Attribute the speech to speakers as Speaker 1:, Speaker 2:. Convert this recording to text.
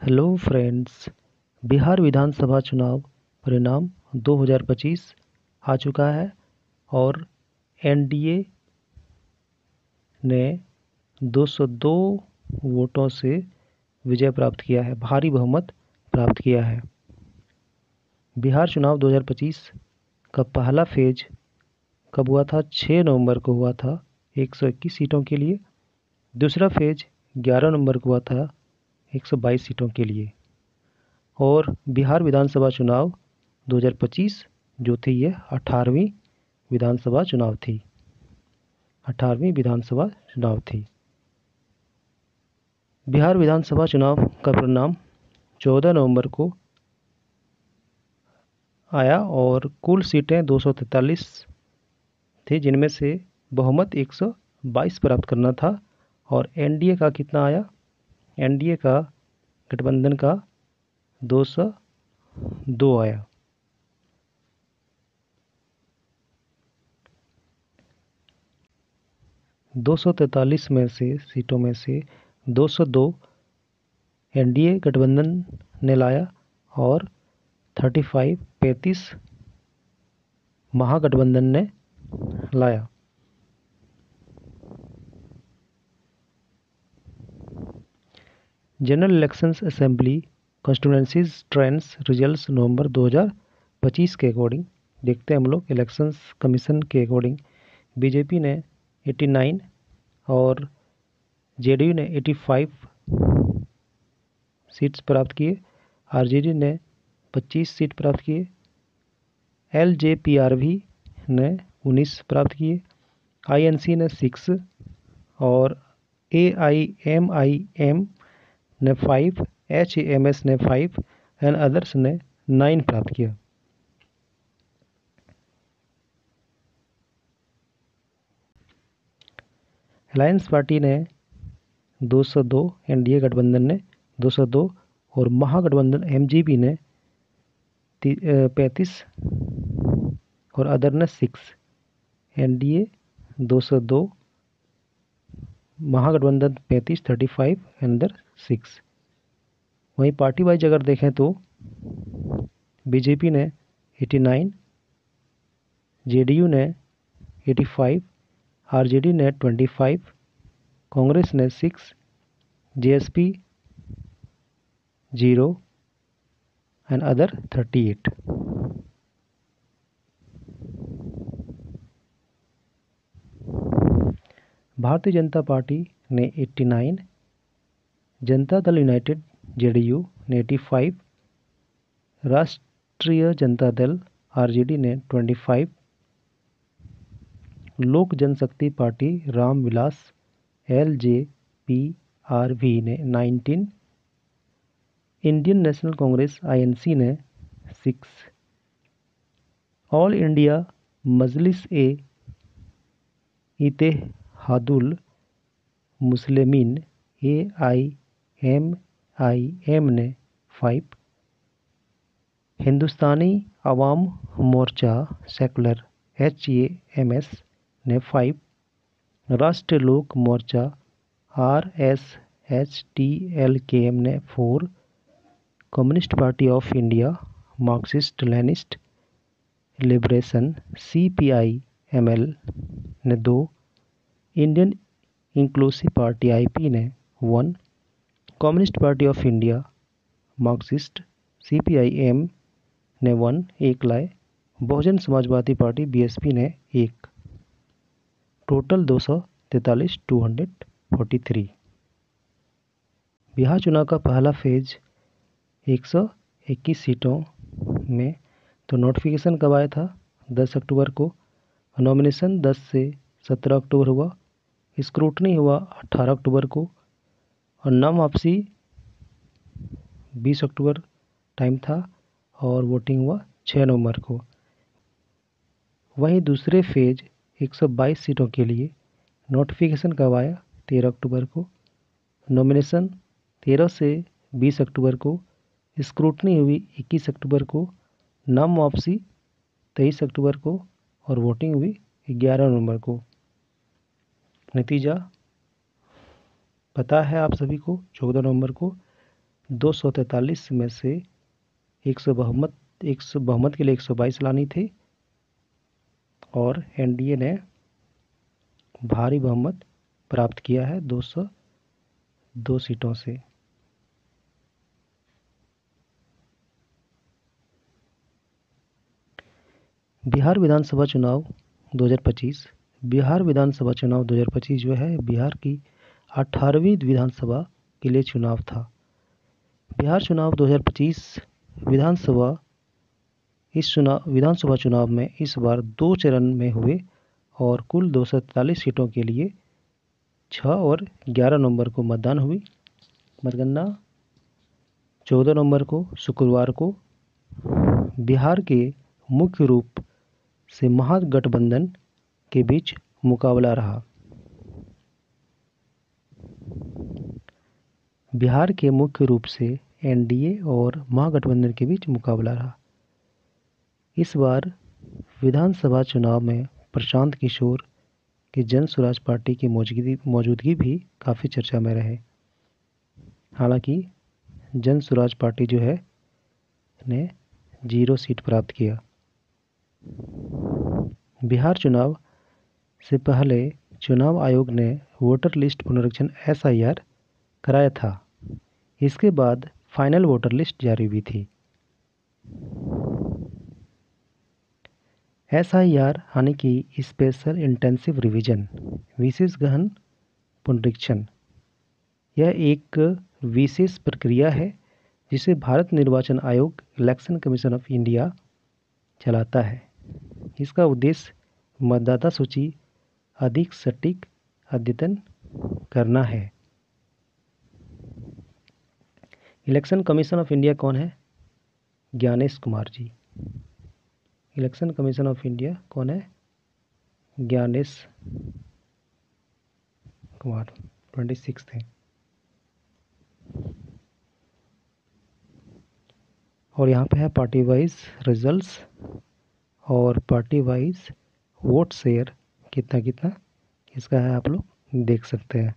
Speaker 1: Hello friends. Bihar विधानसभा चुनाव परिणाम 2025 आ चुका है और एनडीए ने 202 वोटों से विजय प्राप्त किया है, भारी बहुमत प्राप्त किया है। बिहार चुनाव 2025 का पहला फेज कब हुआ था? 6 नवंबर को हुआ था 121 सीटों के लिए। दूसरा फेज 11 नवंबर को हुआ था 122 सीटों के लिए। और बिहार विधानसभा चुनाव 2025 जो थी ये 18वीं विधानसभा चुनाव थी। 18वीं विधानसभा चुनाव थी। बिहार विधानसभा चुनाव का परिणाम 14 नवंबर को आया और कुल सीटें 243 थी, जिनमें से बहुमत 122 प्राप्त करना था। और एनडीए का कितना आया? एनडीए का, गठबंधन का 202 आया। दो सौ तैंतालीस में से सीटों में से 202 एनडीए गठबंधन ने लाया और 35 महागठबंधन ने लाया। General elections assembly constituencies trends results November 2025 के अकॉर्डिंग देखते हैं हम लोग। इलेक्शंस कमीशन के अकॉर्डिंग बीजेपी ने 89 और जेडीयू ने 85 सीट्स प्राप्त किए। आरजेडी ने 25 सीट प्राप्त किए। एलजेपीआरवी ने 19 प्राप्त किए। आईएनसी ने 6 और एआईएमआईएम ने 5, एचएमएस ने 5 एंड अदर्स ने 9 प्राप्त किया। अलायंस पार्टी ने 202, एनडीए गठबंधन ने 202 और महागठबंधन एमजीपी ने 35 और अदर ने 6। NDA 202, Mahagathbandhan 35, 35 and other 6। वहीं पार्टी वाइज अगर देखें तो बीजेपी ने 89, जेडीयू ने 85, आरजेडी ने 25, कांग्रेस ने 6, JSP 0 and other 38। Bharatiya Janata party ने 89, जनता दल यूनाइटेड जेडीयू ने 85, राष्ट्रीय जनता दल आरजेडी ने 25, लोक जनशक्ति पार्टी रामविलास एलजेपीआरवी ने 19, इंडियन नेशनल कांग्रेस आईएनसी ने 6, ऑल इंडिया मजलिस ए इत्तेहादुल मुस्लिमीन एआईएमआईएम ने 5, हिंदुस्तानी अवाम मोर्चा सेकुलर एचएएमएस ने 5, राष्ट्रीय लोक मोर्चा आरएसएचटीएलकेएम ने 4, communist party of India Marxist Leninist liberation CPIML ने 2, इंडियन इंक्लूसिव पार्टी आईपी ने 1, communist party of India Marxist CPIM ने 1 एक लाए, बहुजन समाजवादी पार्टी बीएसपी ने 1। टोटल 243, 243। बिहार चुनाव का पहला फेज 121 सीटों में तो नोटिफिकेशन कब आया था? 10 अक्टूबर को। नॉमिनेशन 10 से 17 अक्टूबर हुआ। स्क्रूटनी हुआ 18 अक्टूबर को और नाम वापसी 20 अक्टूबर टाइम था और वोटिंग हुआ 6 नवंबर को। वहीं दूसरे फेज 122 सीटों के लिए नोटिफिकेशन कब आया? 13 अक्टूबर को। नॉमिनेशन 13 से 20 अक्टूबर को। स्क्रूटनी हुई 21 अक्टूबर को। नाम वापसी 23 अक्टूबर को और वोटिंग हुई 11 नवंबर को। नतीजा पता है आप सभी को, 14 नवंबर को 243 में से 100 बहुमत के लिए 122 लानी थी और एनडीए ने भारी बहुमत प्राप्त किया है 202 सीटों से। बिहार विधानसभा चुनाव 2025। बिहार विधानसभा चुनाव 2025 जो है बिहार की 18वीं विधानसभा के लिए चुनाव था। बिहार चुनाव 2025 विधानसभा चुनाव में इस बार 2 चरण में हुए और कुल 243 सीटों के लिए 6 और 11 नवंबर को मतदान हुई। मतगणना 14 नवंबर को शुक्रवार को बिहार के मुख्य रूप से महागठबंधन के बीच मुकाबला रहा। बिहार के मुख्य रूप से एनडीए और महागठबंधन के बीच मुकाबला रहा। इस बार विधानसभा चुनाव में प्रशांत किशोर की जन स्वराज पार्टी की मौजूदगी भी काफ़ी चर्चा में रहे। हालांकि जन स्वराज पार्टी जो है ने 0 सीट प्राप्त किया। बिहार चुनाव से पहले चुनाव आयोग ने वोटर लिस्ट पुनरीक्षण SIR कराया था। इसके बाद फाइनल वोटर लिस्ट जारी हुई थी। SIR यानी कि स्पेशल इंटेंसिव रिवीजन, विशेष गहन पुनरीक्षण, यह एक विशेष प्रक्रिया है जिसे भारत निर्वाचन आयोग इलेक्शन कमीशन ऑफ इंडिया चलाता है। इसका उद्देश्य मतदाता सूची अधिक सटीक अद्यतन करना है। इलेक्शन कमीशन ऑफ इंडिया कौन है? Gyanesh Kumar ji. Election commission of India कौन है? ज्ञानेश कुमार 26 थे। और यहाँ पे है पार्टी वाइज रिजल्ट्स और पार्टी वाइज वोट शेयर कितना कितना इसका है, आप लोग देख सकते हैं।